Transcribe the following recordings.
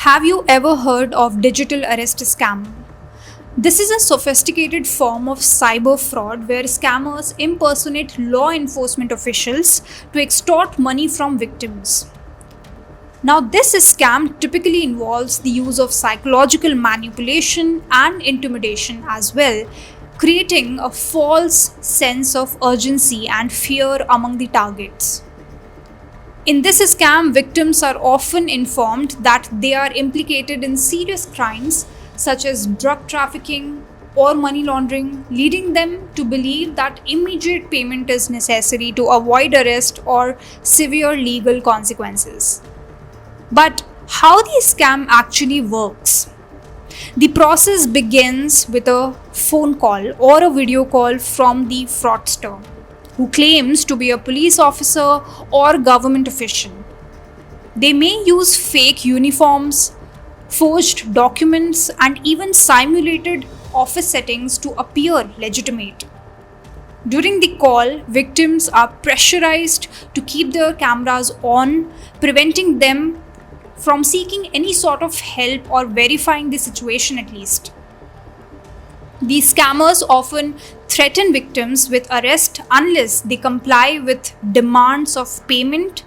Have you ever heard of digital arrest scam? This is a sophisticated form of cyber fraud where scammers impersonate law enforcement officials to extort money from victims. Now, this scam typically involves the use of psychological manipulation and intimidation as well, creating a false sense of urgency and fear among the targets. In this scam, victims are often informed that they are implicated in serious crimes such as drug trafficking or money laundering, leading them to believe that immediate payment is necessary to avoid arrest or severe legal consequences. But how the scam actually works? The process begins with a phone call or a video call from the fraudster, who claims to be a police officer or government official. They may use fake uniforms, forged documents, and even simulated office settings to appear legitimate. During the call, victims are pressurized to keep their cameras on, preventing them from seeking any sort of help or verifying the situation at least. These scammers often threaten victims with arrest unless they comply with demands of payment,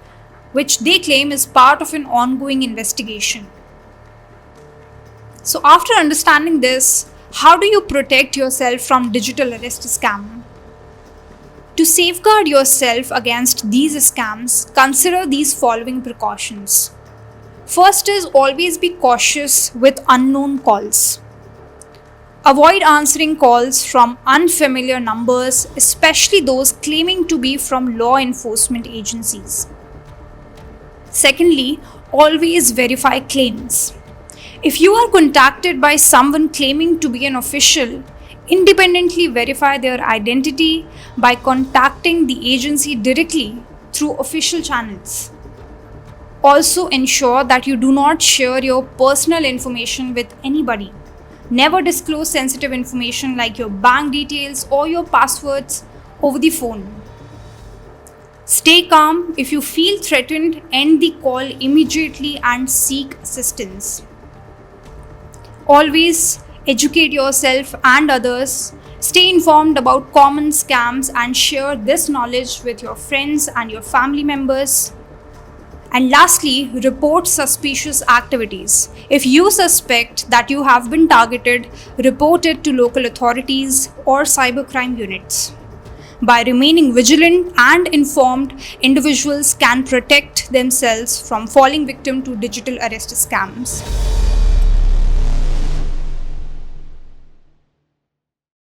which they claim is part of an ongoing investigation. So, after understanding this, how do you protect yourself from digital arrest scam? To safeguard yourself against these scams, consider these following precautions. First is always be cautious with unknown calls. Avoid answering calls from unfamiliar numbers, especially those claiming to be from law enforcement agencies. Secondly, always verify claims. If you are contacted by someone claiming to be an official, independently verify their identity by contacting the agency directly through official channels. Also, ensure that you do not share your personal information with anybody. Never disclose sensitive information like your bank details or your passwords over the phone. Stay calm. If you feel threatened, end the call immediately and seek assistance. Always educate yourself and others. Stay informed about common scams and share this knowledge with your friends and your family members. And lastly, report suspicious activities. If you suspect that you have been targeted, report it to local authorities or cybercrime units. By remaining vigilant and informed, individuals can protect themselves from falling victim to digital arrest scams.